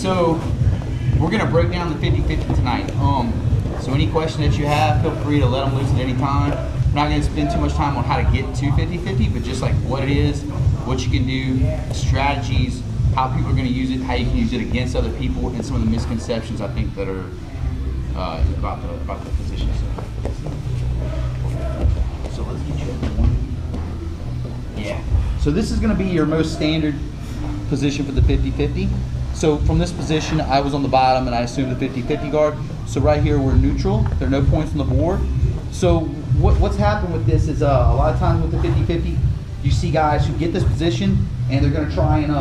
So we're gonna break down the 50-50 tonight. So any question that you have, feel free to let them loose at any time. I'm not gonna spend too much time on how to get to 50-50, but just like what it is, what you can do, strategies, how people are gonna use it, how you can use it against other people, and some of the misconceptions I think that are about the position. So let's get you up one. Yeah. So this is gonna be your most standard position for the 50-50. So from this position, I was on the bottom and I assumed the 50-50 guard. So right here, we're neutral. There are no points on the board. So what's happened with this is a lot of times with the 50-50, you see guys who get this position and they're gonna try and,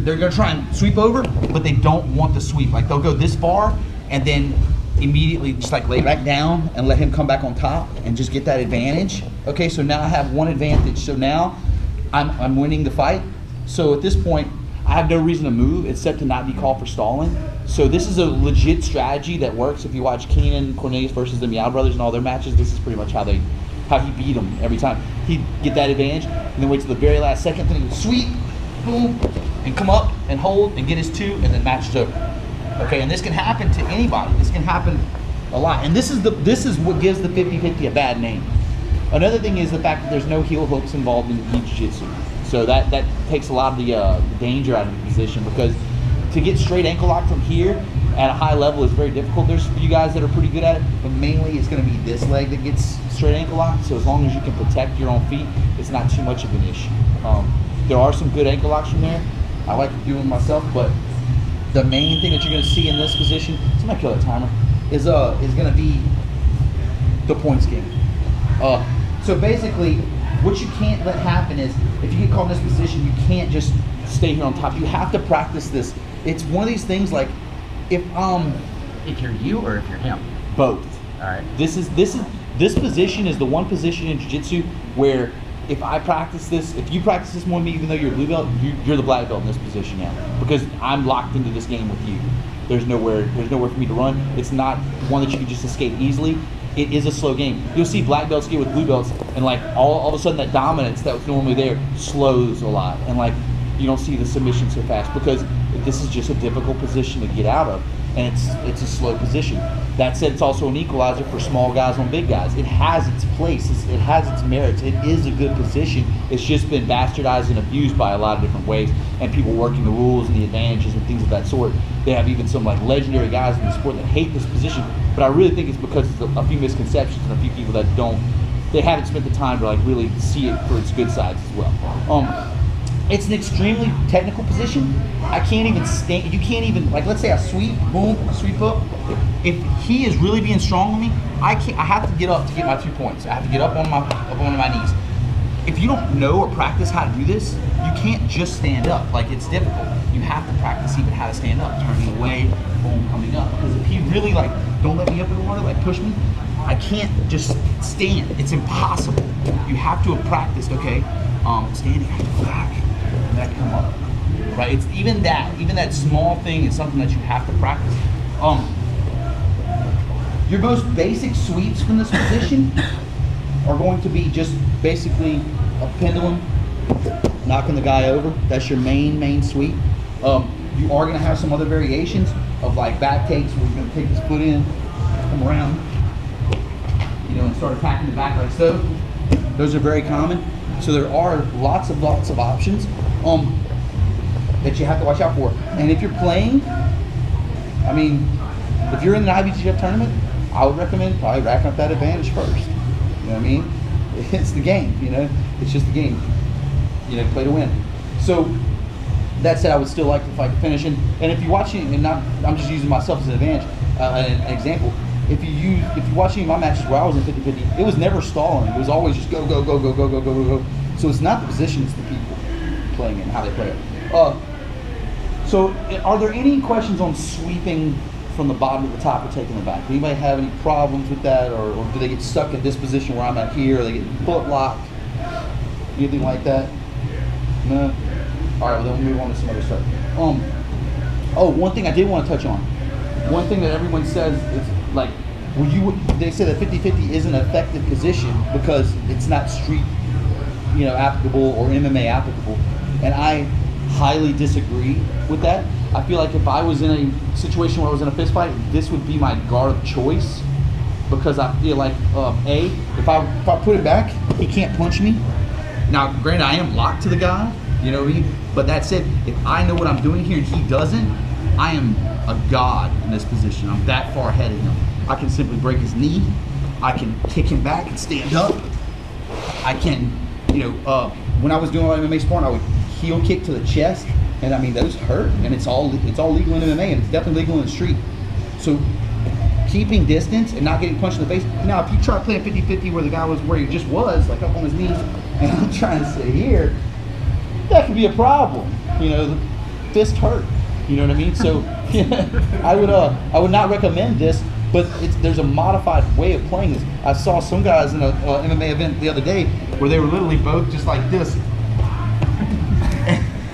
they're gonna try and sweep over, but they don't want the sweep. Like they'll go this far and then immediately just like lay back down and let him come back on top and just get that advantage. Okay, so now I have one advantage. So now I'm winning the fight. So at this point, I have no reason to move except to not be called for stalling. So this is a legit strategy that works. If you watch Keenan Cornelius versus the Meow Brothers and all their matches, this is pretty much how he beat them every time. He'd get that advantage and then wait till the very last second, then he would sweep, boom, and come up and hold and get his two, and then match is over. Okay, and this can happen to anybody. This can happen a lot. And this is what gives the 50-50 a bad name. Another thing is the fact that there's no heel hooks involved in jiu-jitsu. So that takes a lot of the danger out of the position, because to get straight ankle lock from here at a high level is very difficult. There's a few guys that are pretty good at it, but mainly it's going to be this leg that gets straight ankle lock. So as long as you can protect your own feet, it's not too much of an issue. There are some good ankle locks from there. I like to do them myself, but the main thing that you're going to see in this position, somebody kill that timer, is going to be the points game. So basically, what you can't let happen is, if you get caught in this position, you can't just stay here on top. You have to practice this. It's one of these things like, if you're you or if you're him. Both. All right. This position is the one position in jiu-jitsu where if I practice this, if you practice this more than me, even though you're a blue belt, you're the black belt in this position now, because I'm locked into this game with you. There's nowhere for me to run. It's not one that you can just escape easily. It is a slow game. You'll see black belts get with blue belts, and like all of a sudden that dominance that was normally there slows a lot, and like you don't see the submission so fast, because this is just a difficult position to get out of, and it's a slow position. That said, it's also an equalizer for small guys on big guys. It has its place. It has its merits. It is a good position. It's just been bastardized and abused by a lot of different ways, and people working the rules and the advantages and things of that sort. They have even some like legendary guys in the sport that hate this position, but I really think it's because of a few misconceptions and a few people that they haven't spent the time to like really see it for its good sides as well. It's an extremely technical position. I can't even stand. You can't even, like, let's say I sweep, boom, I sweep up. If he is really being strong with me, I have to get up to get my 2 points. I have to get up on my knees. If you don't know or practice how to do this, you can't just stand up. Like, it's difficult. You have to practice even how to stand up, turning away, boom, coming up. Because if he really like, don't let me up in the water, like push me, I can't just stand. It's impossible. You have to have practiced. Okay, standing, I have to go back. That come up, right? It's even that small thing is something that you have to practice. Your most basic sweeps from this position are going to be just basically a pendulum, knocking the guy over. That's your main sweep. You are going to have some other variations of like back takes, where you're going to take this foot in, come around, and start attacking the back like so. Those are very common. So there are lots of options that you have to watch out for. And if you're playing, I mean, if you're in an IBJJF tournament, I would recommend probably racking up that advantage first. You know what I mean? It's the game, It's just the game. Play to win. So that said, I would still like to fight to finish. And if you're watching, I'm just using myself as an advantage, an example. If you watch any of my matches where I was in 50-50, it was never stalling. It was always just go. So it's not the position, it's the people playing and how they play it. So are there any questions on sweeping from the bottom to the top or taking the back? Do anybody have any problems with that, or do they get stuck at this position where I'm at here, or they get foot locked? Anything like that? No? All right, well, then we'll move on to some other stuff. One thing I did want to touch on. One thing that everyone says is like, they say that 50-50 is an effective position because it's not street, applicable or MMA applicable, and I highly disagree with that. I feel like if I was in a situation where I was in a fist fight, this would be my guard of choice, because I feel like if I put it back, he can't punch me. Now, granted, I am locked to the guy, you know what I mean? But that said, if I know what I'm doing here and he doesn't, I am a god in this position. I'm that far ahead of him. I can simply break his knee. I can kick him back and stand up. I can, when I was doing MMA sparring, I would heel kick to the chest, and I mean those hurt, and it's all legal in MMA, and it's definitely legal in the street. So keeping distance and not getting punched in the face. Now, if you try playing 50-50 where the guy was where he just was, like up on his knees, and I'm trying to sit here, that could be a problem. The fist hurt. You know what I mean? So I would not recommend this, but there's a modified way of playing this. I saw some guys in a MMA event the other day where they were literally both just like this.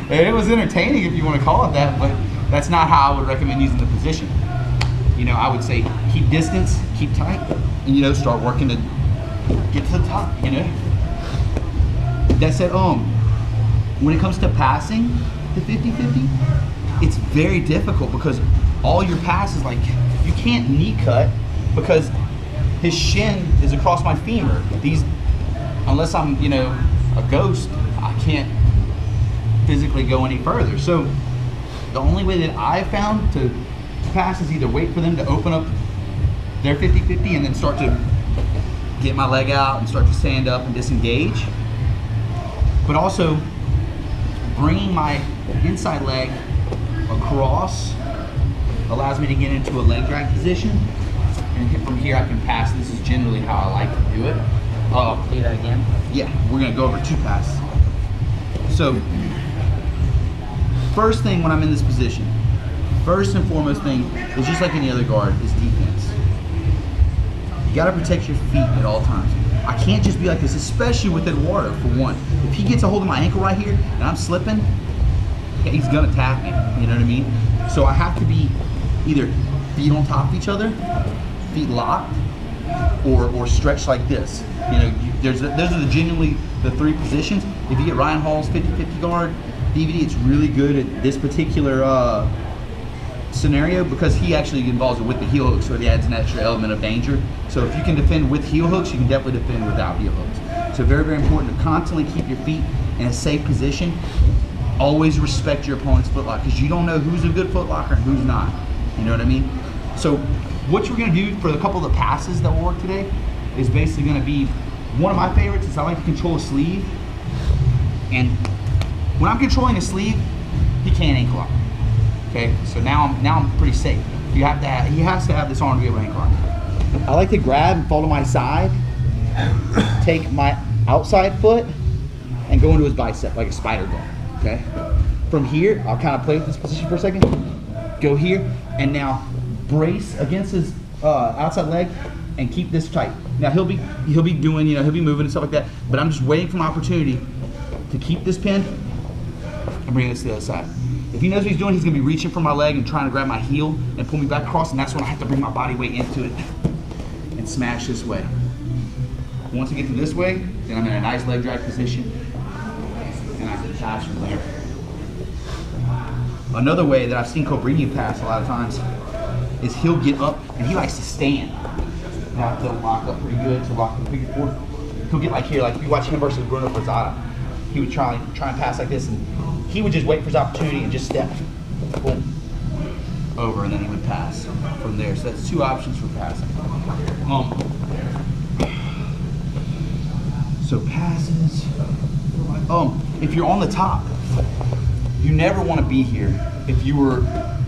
And it was entertaining, if you want to call it that, but that's not how I would recommend using the position. I would say keep distance, keep tight, and start working to get to the top. That said, when it comes to passing the 50-50, it's very difficult because all your passes, like, you can't knee cut because his shin is across my femur. Unless I'm, a ghost, I can't physically go any further. So the only way that I've found to pass is either wait for them to open up their 50-50 and then start to get my leg out and start to stand up and disengage. But also bringing my inside leg across allows me to get into a leg drag position, and from here I can pass. This is generally how I like to do it. Say that again? Yeah, we're gonna go over 2 passes. So, first thing when I'm in this position, first and foremost thing is just like any other guard, is defense. You gotta protect your feet at all times. I can't just be like this, especially within water, for one. If he gets a hold of my ankle right here and I'm slipping, he's gonna tap me, you know what I mean? So I have to be either feet on top of each other, feet locked, or stretched like this. Those are genuinely the 3 positions. If you get Ryan Hall's 50-50 guard DVD, it's really good at this particular scenario because he actually involves it with the heel hook, so it adds an extra element of danger. So if you can defend with heel hooks, you can definitely defend without heel hooks. So very, very important to constantly keep your feet in a safe position. Always respect your opponent's footlock because you don't know who's a good footlocker and who's not. You know what I mean? So what you're going to do for a couple of the passes that will work today is basically going to be, one of my favorites is I like to control a sleeve. And when I'm controlling a sleeve, he can't ankle lock. Okay, so now I'm pretty safe. He has to have this arm to be able to ankle lock. I like to grab and fall to my side, take my outside foot, and go into his bicep like a spider bone. Okay. From here, I'll kind of play with this position for a second. Go here, and now brace against his outside leg, and keep this tight. Now he'll be doing, he'll be moving and stuff like that. But I'm just waiting for my opportunity to keep this pin and bring this to the other side. If he knows what he's doing, he's gonna be reaching for my leg and trying to grab my heel and pull me back across, and that's when I have to bring my body weight into it and smash this way. Once I get to this way, then I'm in a nice leg drag position, and I can pass from there. Another way that I've seen Cobrini pass a lot of times is he'll get up and he likes to stand. You have to lock up pretty good to lock the figure 4. He'll get like here, like if you watch him versus Bruno Ferrata, he would try and pass like this, and he would just wait for his opportunity and just step, boom, over, and then he would pass from there. So that's 2 options for passing. So passes. If you're on the top, you never want to be here if you were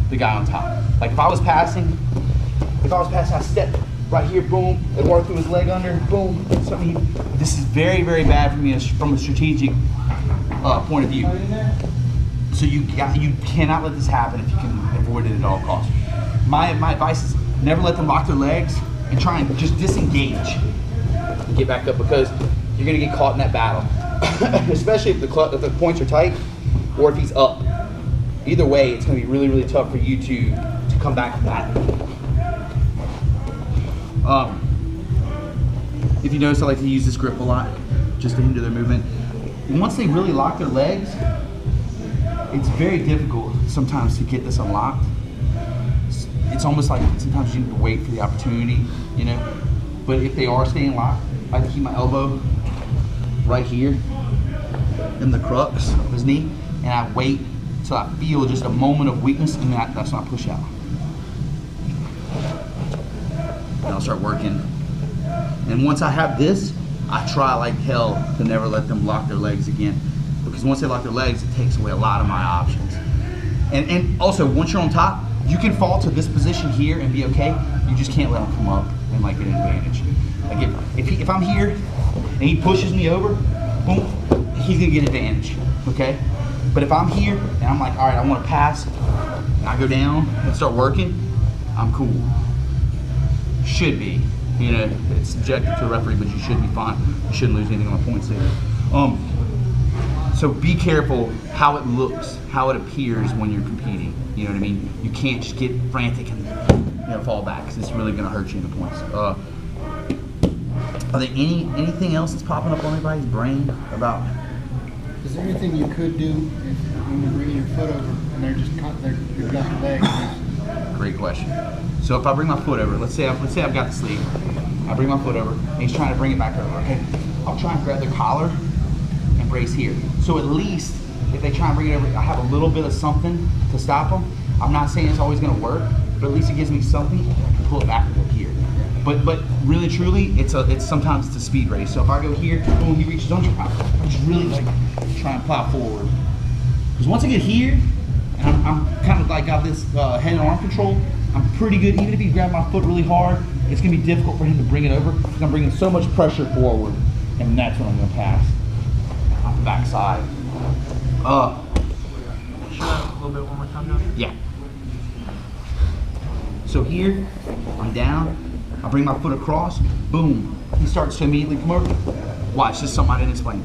the guy on top. Like if I was passing, I step right here, boom, Eduardo threw his leg under, boom. This is very, very bad for me from a strategic point of view. So you cannot let this happen if you can avoid it at all costs. My advice is never let them lock their legs and try and just disengage and get back up, because you're gonna get caught in that battle. Especially if the points are tight or if he's up. Either way, it's gonna be really, really tough for you to come back from that. If you notice, I like to use this grip a lot just to hinder their movement. And once they really lock their legs, it's very difficult sometimes to get this unlocked. It's almost like sometimes you need to wait for the opportunity, you know. But if they are staying locked, I keep my elbow right here in the crux of his knee, and I wait till I feel just a moment of weakness, and that's when I push out. And I'll start working. And once I have this, I try like hell to never let them lock their legs again. Because once they lock their legs, it takes away a lot of my options. And also, once you're on top, you can fall to this position here and be okay. You just can't let them come up and like get an advantage. Like if I'm here and he pushes me over, boom, he's gonna get advantage, okay? But if I'm here and I'm like, all right, I want to pass, and I go down and start working, I'm cool. Should be, you know, it's subjective to a referee, but you should be fine. You shouldn't lose anything on points there. So be careful how it looks, how it appears when you're competing. You know what I mean? You can't just get frantic and fall back, because it's really gonna hurt you in the points. Are there anything else that's popping up on anybody's brain about? Is there anything you could do when you're bringing your foot over and they've got the leg? Great question. So if I bring my foot over, let's say I've got the sleeve, I bring my foot over, and he's trying to bring it back over. Okay, I'll try and grab their collar and brace here. So at least if they try and bring it over, I have a little bit of something to stop them. I'm not saying it's always going to work, but at least it gives me something. I can pull it back a bit here. But really, truly, it's sometimes it's a speed race. So if I go here, boom, he reaches under, I just really like try and plow forward. Because once I get here, and I'm kind of like got this head and arm control, I'm pretty good. Even if he grabs my foot really hard, it's gonna be difficult for him to bring it over, because I'm bringing so much pressure forward, and that's when I'm gonna pass off the back side. Show that a little bit one more time, Josh? Yeah. So here, I'm down. I bring my foot across, boom, he starts to immediately come over. Watch, this is something I didn't explain.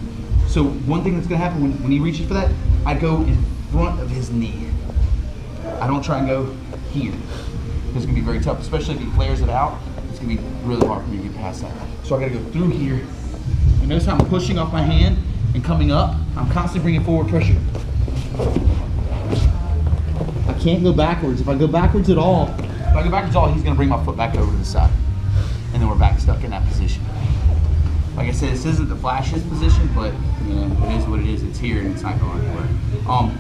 So one thing that's gonna happen when he reaches for that, I go in front of his knee. I don't try and go here. It's gonna be very tough, especially if he flares it out. It's gonna be really hard for me to get past that. So I gotta go through here. And notice how I'm pushing off my hand and coming up. I'm constantly bringing forward pressure. I can't go backwards. If I go backwards at all, he's gonna bring my foot back over to the side. And then we're back stuck in that position. Like I said, this isn't the flashiest position, but you know, it is what it is. It's here and it's not going anywhere. I'm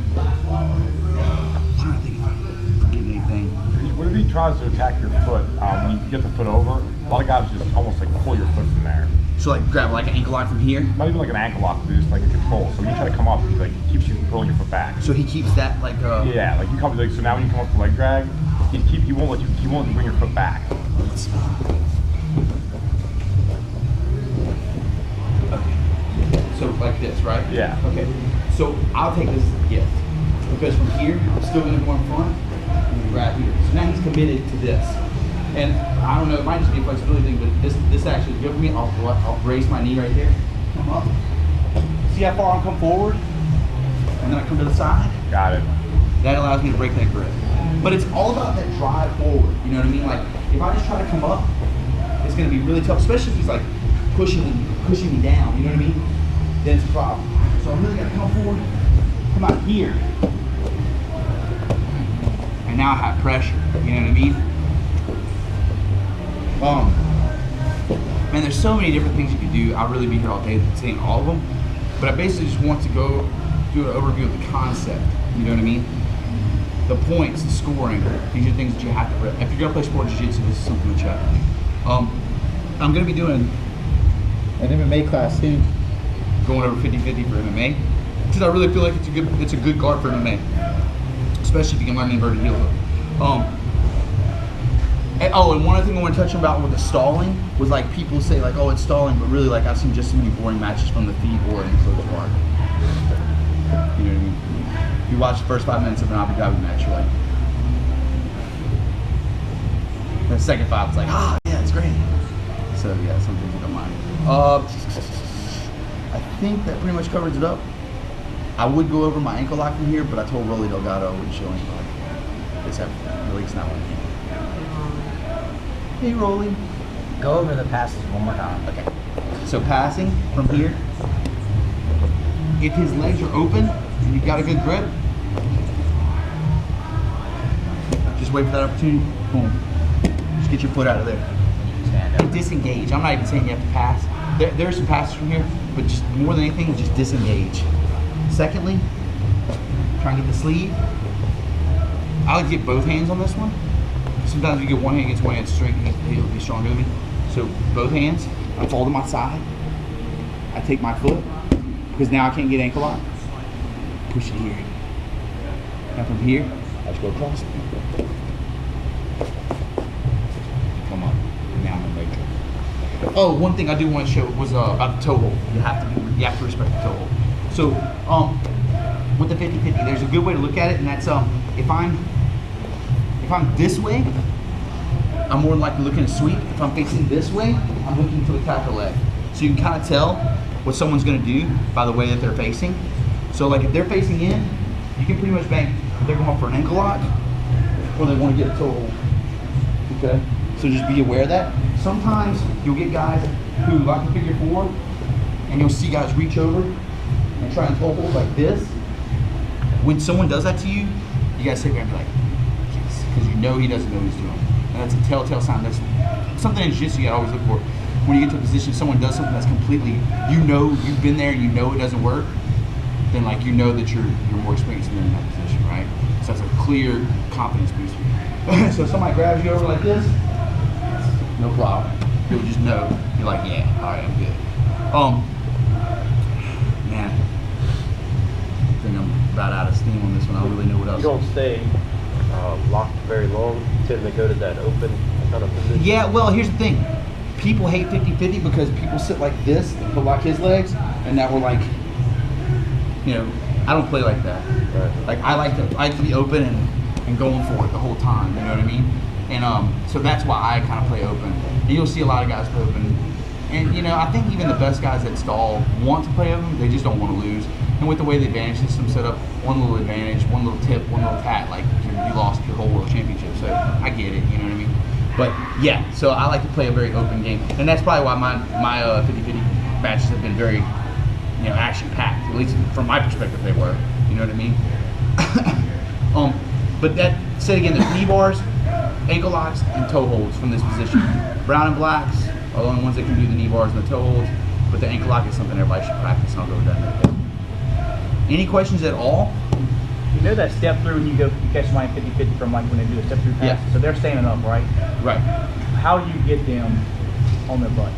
trying to think if I'm forgetting anything. Whenever he tries to attack your foot, when you get the foot over, a lot of guys just almost like pull your foot from there. So like grab like an ankle lock from here? Not even like an ankle lock, but just like a control. So when you try to come up, he like keeps you pulling your foot back. So he keeps that like yeah, like you come like, so now when you come up to leg drag, he won't bring your foot back. So like this, right? Yeah. Okay. So I'll take this as a gift, because from here I'm still going to go in front and grab here. So now he's committed to this, and I don't know, it might just be a flexibility thing, but this actually is good for me. I'll brace my knee right there, come up. See how far I come forward, and then I come to the side. Got it. That allows me to break that grip. But it's all about that drive forward. You know what I mean? Like if I just try to come up, it's going to be really tough, especially if he's like pushing me down. You know what I mean? Then it's a problem. So I'm really gonna come forward, come out here, and now I have pressure. You know what I mean? Man, there's so many different things you can do. I'll really be here all day saying all of them, but I basically just want to go do an overview of the concept. You know what I mean? The points, the scoring. These are things that you have to. If you're gonna play sport jiu-jitsu, this is something to check. I'm gonna be doing an MMA class soon, going over 50-50 for MMA, because I really feel like it's a good guard for MMA, especially if you can learn an inverted heel hook. And one other thing I want to touch about with the stalling was like people say like, oh, it's stalling, but really like I've seen just so many boring matches from the feet or in the close guard. You know what I mean? If you watch the first 5 minutes of an Abu Dhabi match, you're like, the second 5, it's like, yeah, it's great. So yeah, some things you don't mind. I think that pretty much covers it up. I would go over my ankle lock from here, but I told Rolly Delgado I wouldn't show him. It's at least not one. Hey, Rolly. Go over the passes one more time. Okay. So passing from here, if his legs are open and you've got a good grip, Just wait for that opportunity. Boom. Just get your foot out of there. Stand And up. disengage. I'm not even saying you have to pass. There are some passes from here, but just more than anything, just disengage. Secondly, try and get the sleeve. I like to get both hands on this one. Sometimes you get one hand against one hand strength, he'll be stronger than me. So both hands, I fall to my side. I take my foot, because now I can't get ankle lock. Push it here. Now from here, I just go across. Come on. Now I'm in matrix. Oh, one thing I do want to show was about the toe hold. You have to respect the toe hold. So, with the 50-50, there's a good way to look at it, and that's if I'm this way, I'm more likely looking to sweep. If I'm facing this way, I'm looking to attack the leg. So you can kind of tell what someone's going to do by the way that they're facing. So like if they're facing in, you can pretty much bank if they're going for an ankle lock or they want to get a toe hold. Okay? So just be aware of that. Sometimes you'll get guys who like to figure four, and you'll see guys reach over and try and toe hold like this. When someone does that to you, you guys sit there and be like, yes, because you know he doesn't know what he's doing. And that's a telltale sign. That's something in jiu-jitsu you gotta always look for. When you get to a position, someone does something that's completely, you know, you've been there and you know it doesn't work, then like you know that you're more experienced than they're in that position, right? So that's a clear confidence boost for you. So if somebody grabs you over like this, no problem. You'll just know. You're like, yeah, all right, I'm good. Man, I think I'm about out of steam on this one. I don't really know what else. You don't stay locked very long. You tend to go to that open kind of position. Yeah, well, here's the thing. People hate 50-50 because people sit like this and put like his legs, and now we're like, you know, I don't play like that. Right. Like I like to be open and going for it the whole time. You know what I mean? And so that's why I kind of play open. And you'll see a lot of guys play open. And you know, I think even the best guys that stall want to play open. They just don't want to lose. And with the way the advantage system set up, one little advantage, one little tip, one little tat, like you lost your whole world championship. So I get it. You know what I mean? But yeah, so I like to play a very open game, and that's probably why my 50-50 matches have been very, you know, action packed. At least from my perspective, they were. You know what I mean? But that said again, there's knee bars, ankle locks, and toe holds from this position. Brown and blacks are the only ones that can do the knee bars and the toe holds, but the ankle lock is something everybody should practice. I'll go with that in a bit. Any questions at all? You know that step through when you catch somebody 50-50 from like when they do a step through pass? Yeah. So they're standing up, right? Right. How do you get them on their butt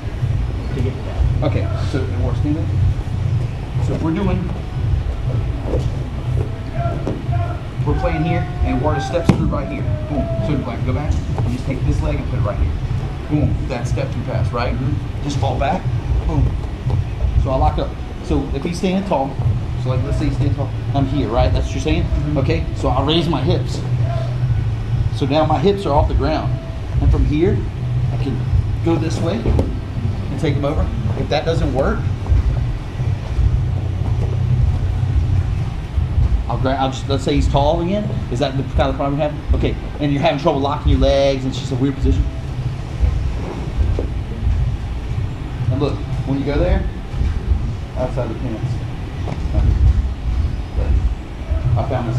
to get to that? Okay, so we're standing. So if we're playing here, and Warda steps through right here. Boom. So like go back, you just take this leg and put it right here. Boom. That step through pass, right? Just fall back. Boom. So I lock up. So if he's standing tall, so like let's say he's standing tall, I'm here, right? That's what you're saying? Okay, so I raise my hips. So now my hips are off the ground. And from here, I can go this way and take him over. If that doesn't work, I'll just, let's say he's tall again. Is that the kind of problem you're having? Okay, and you're having trouble locking your legs and it's just a weird position. And look, when you go there, outside the pants. I found this,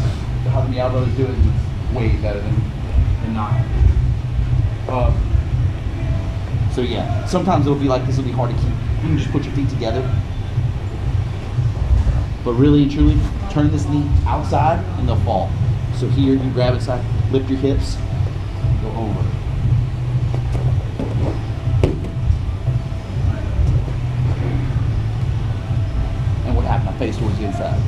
how the Meow Brothers do it is way better than not. So yeah, sometimes it'll be like this will be hard to keep. You can just put your feet together. But really and truly, turn this knee outside and they'll fall. So here, you grab it side, lift your hips, go over. And what happened? I faced towards the inside.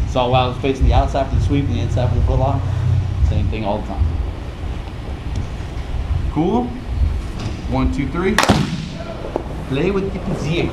So while I was facing the outside for the sweep and the inside for the foot lock, same thing all the time. Cool? 1, 2, 3. Play with the position.